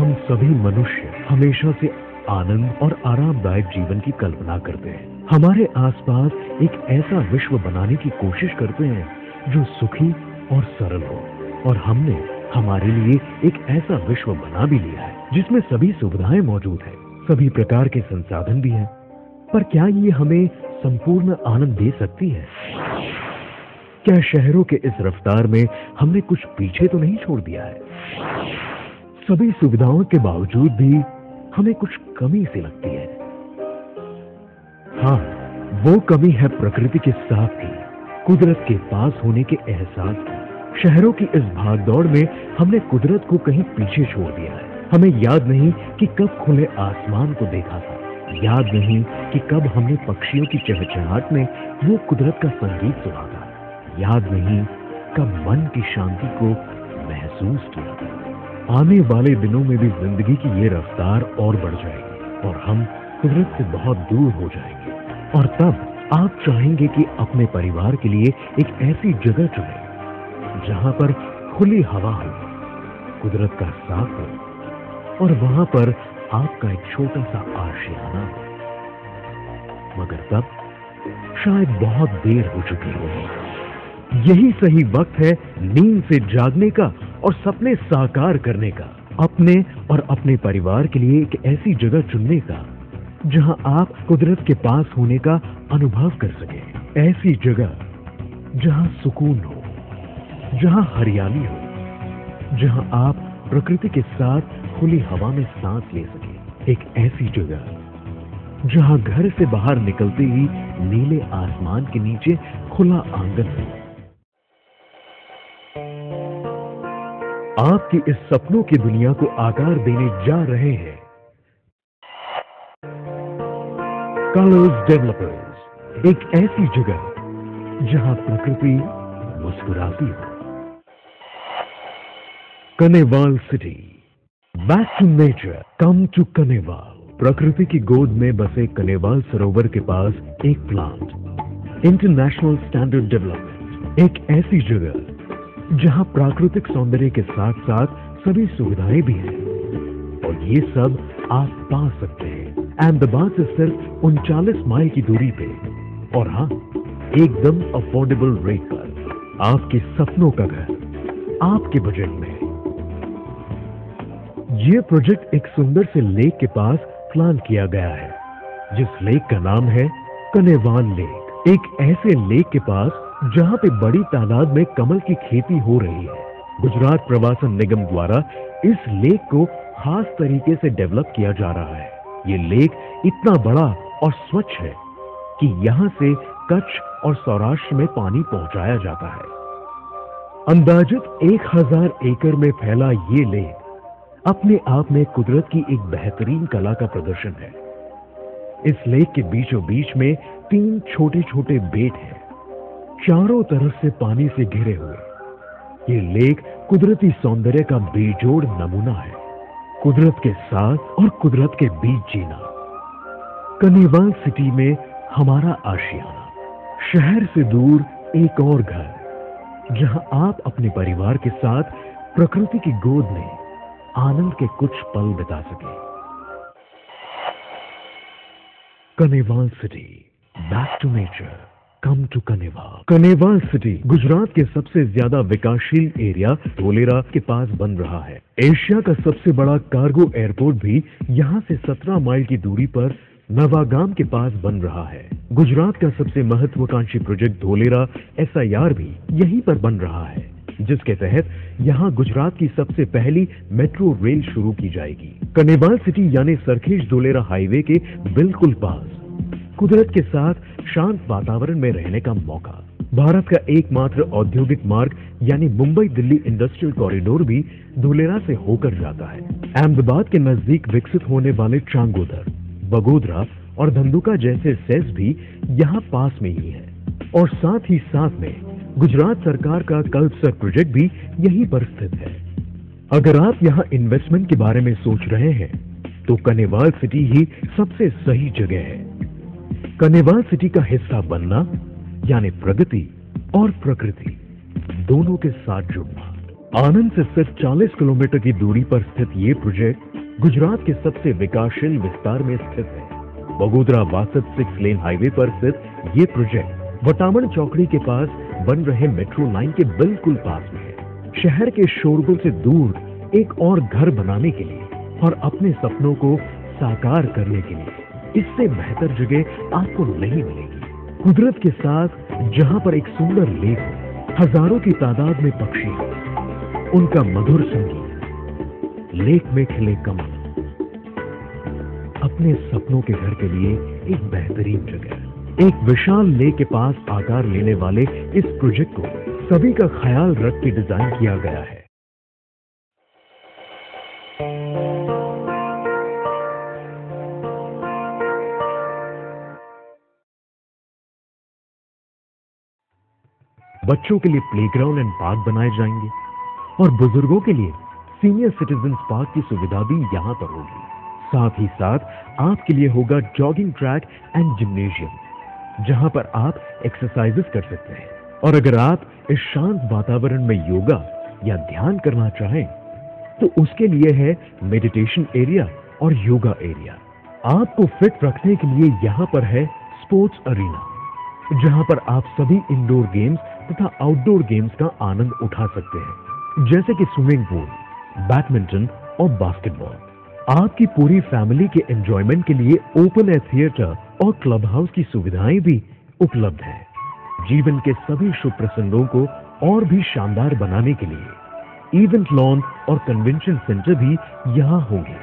हम सभी मनुष्य हमेशा से आनंद और आरामदायक जीवन की कल्पना करते हैं। हमारे आसपास एक ऐसा विश्व बनाने की कोशिश करते हैं जो सुखी और सरल हो, और हमने हमारे लिए एक ऐसा विश्व बना भी लिया है जिसमें सभी सुविधाएं मौजूद हैं, सभी प्रकार के संसाधन भी हैं। पर क्या ये हमें संपूर्ण आनंद दे सकती है? क्या शहरों के इस रफ्तार में हमने कुछ पीछे तो नहीं छोड़ दिया है? सभी सुविधाओं के बावजूद भी हमें कुछ कमी सी लगती है। हाँ, वो कमी है प्रकृति के साथ ही कुदरत के पास होने के एहसास की। शहरों की इस भागदौड़ में हमने कुदरत को कहीं पीछे छोड़ दिया है। हमें याद नहीं कि कब खुले आसमान को देखा था, याद नहीं कि कब हमने पक्षियों की चहचहाहट में वो कुदरत का संगीत सुना था, याद नहीं कब मन की शांति को महसूस किया था। आने वाले दिनों में भी जिंदगी की ये रफ्तार और बढ़ जाएगी और हम कुदरत से बहुत दूर हो जाएंगे, और तब आप चाहेंगे कि अपने परिवार के लिए एक ऐसी जगह चुनें जहां पर खुली हवा हो, कुदरत का साथ हो, और वहां पर आपका एक छोटा सा आशियाना हो। मगर तब शायद बहुत देर हो चुकी होगी। यही सही वक्त है नींद से जागने का और सपने साकार करने का, अपने और अपने परिवार के लिए एक ऐसी जगह चुनने का जहां आप कुदरत के पास होने का अनुभव कर सकें। ऐसी जगह जहां सुकून हो, जहां हरियाली हो, जहां आप प्रकृति के साथ खुली हवा में सांस ले सकें। एक ऐसी जगह जहां घर से बाहर निकलते ही नीले आसमान के नीचे खुला आंगन हो। आपकी इस सपनों की दुनिया को आकार देने जा रहे हैं कलर्स डेवलपर्स, एक ऐसी जगह जहां प्रकृति मुस्कुराती हो। Kanewal city, back to nature, come to Kanewal. प्रकृति की गोद में बसे कनेवाल सरोवर के पास एक प्लांट, इंटरनेशनल स्टैंडर्ड डेवलपमेंट, एक ऐसी जगह जहां प्राकृतिक सौंदर्य के साथ साथ सभी सुविधाएं भी हैं, और ये सब आप पा सकते हैं अहमदाबाद से सिर्फ 39 माइल की दूरी पे, और हाँ, एकदम अफोर्डेबल रेट पर। आपके सपनों का घर आपके बजट में। यह प्रोजेक्ट एक सुंदर से लेक के पास प्लान किया गया है, जिस लेक का नाम है कनेवाल लेक। एक ऐसे लेक के पास जहां पे बड़ी तादाद में कमल की खेती हो रही है। गुजरात प्रवासन निगम द्वारा इस लेक को खास तरीके से डेवलप किया जा रहा है। ये लेक इतना बड़ा और स्वच्छ है कि यहां से कच्छ और सौराष्ट्र में पानी पहुंचाया जाता है। अंदाजित 1000 एकड़ में फैला ये लेक अपने आप में कुदरत की एक बेहतरीन कला का प्रदर्शन है। इस लेक के बीचों बीच में 3 छोटे छोटे बेट हैं, चारों तरफ से पानी से घिरे हुए। ये लेक कुदरती सौंदर्य का बेजोड़ नमूना है, कुदरत के साथ और कुदरत के बीच जीना। कनेवाल सिटी में हमारा आशियाना, शहर से दूर एक और घर जहां आप अपने परिवार के साथ प्रकृति की गोद में आनंद के कुछ पल बिता सके। Kanewal city, back to nature, come to Kanewal. Kanewal city Gujarat के सबसे ज्यादा विकासशील एरिया धोलेरा के पास बन रहा है। एशिया का सबसे बड़ा कार्गो एयरपोर्ट भी यहां से 17 माइल की दूरी पर नवागाम के पास बन रहा है। गुजरात का सबसे महत्वाकांक्षी प्रोजेक्ट धोलेरा SIR भी यहीं पर बन रहा है, जिसके तहत यहां गुजरात की सबसे पहली मेट्रो रेल शुरू की जाएगी। कनेवाल सिटी यानी सरखेज धोलेरा हाईवे के बिल्कुल पास कुदरत के साथ शांत वातावरण में रहने का मौका। भारत का एकमात्र औद्योगिक मार्ग यानी मुंबई दिल्ली इंडस्ट्रियल कॉरिडोर भी धोलेरा से होकर जाता है। अहमदाबाद के नजदीक विकसित होने वाले चांगोदर, बगोदरा और धंधुका जैसे सेज भी यहाँ पास में ही है, और साथ ही साथ में गुजरात सरकार का कल्पसर प्रोजेक्ट भी यहीं पर स्थित है। अगर आप यहाँ इन्वेस्टमेंट के बारे में सोच रहे हैं तो कनेवाल सिटी ही सबसे सही जगह है। कनेवाल सिटी का हिस्सा बनना यानी प्रगति और प्रकृति दोनों के साथ जुड़ना। आनंद से सिर्फ 40 किलोमीटर की दूरी पर स्थित ये प्रोजेक्ट गुजरात के सबसे विकासशील विस्तार में स्थित है। बगोदरा वासद 6 लेन हाईवे पर स्थित ये प्रोजेक्ट वटामण चौकड़ी के पास बन रहे मेट्रो लाइन के बिल्कुल पास में है। शहर के शोरगुल से दूर एक और घर बनाने के लिए और अपने सपनों को साकार करने के लिए इससे बेहतर जगह आपको नहीं मिलेगी। कुदरत के साथ जहां पर एक सुंदर लेक हो, हजारों की तादाद में पक्षी हो, उनका मधुर संगीत, लेक में खिले कमल, अपने सपनों के घर के लिए एक बेहतरीन जगह। एक विशाल लेक के पास आकार लेने वाले इस प्रोजेक्ट को सभी का ख्याल रख के डिजाइन किया गया है। बच्चों के लिए प्लेग्राउंड एंड पार्क बनाए जाएंगे और बुजुर्गों के लिए सीनियर सिटीजन्स पार्क की सुविधा भी यहां पर होगी। साथ ही साथ आपके लिए होगा जॉगिंग ट्रैक एंड जिम्नेशियम, जहां पर आप एक्सरसाइजेस कर सकते हैं। और अगर आप इस शांत वातावरण में योगा या ध्यान करना चाहें तो उसके लिए है मेडिटेशन एरिया और योगा एरिया। आपको फिट रखने के लिए यहां पर है स्पोर्ट्स अरीना, जहां पर आप सभी इंडोर गेम्स तथा आउटडोर गेम्स का आनंद उठा सकते हैं, जैसे कि स्विमिंग पूल, बैडमिंटन और बास्केटबॉल। आपकी पूरी फैमिली के एंजॉयमेंट के लिए ओपन एयर थिएटर और क्लब हाउस की सुविधाएं भी उपलब्ध है। जीवन के सभी शुभ प्रसंगों को और भी शानदार बनाने के लिए इवेंट लॉन और कन्वेंशन सेंटर भी यहाँ होंगे।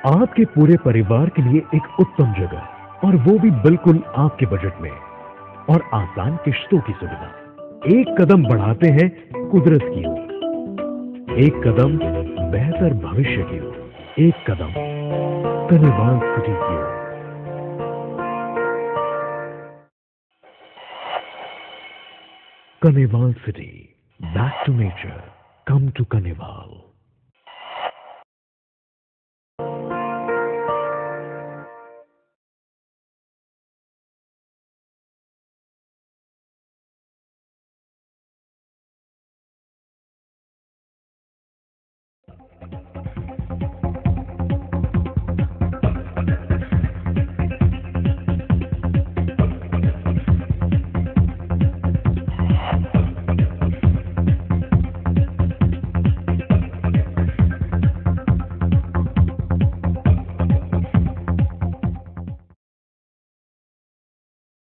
आपके पूरे परिवार के लिए एक उत्तम जगह, और वो भी बिल्कुल आपके बजट में, और आसान किश्तों की सुविधा। एक कदम बढ़ाते हैं कुदरत की ओर, एक कदम बेहतर भविष्य की ओर, एक कदम कनेवाल सिटी की ओर। Kanewal city, back to nature, come to कनेवाल।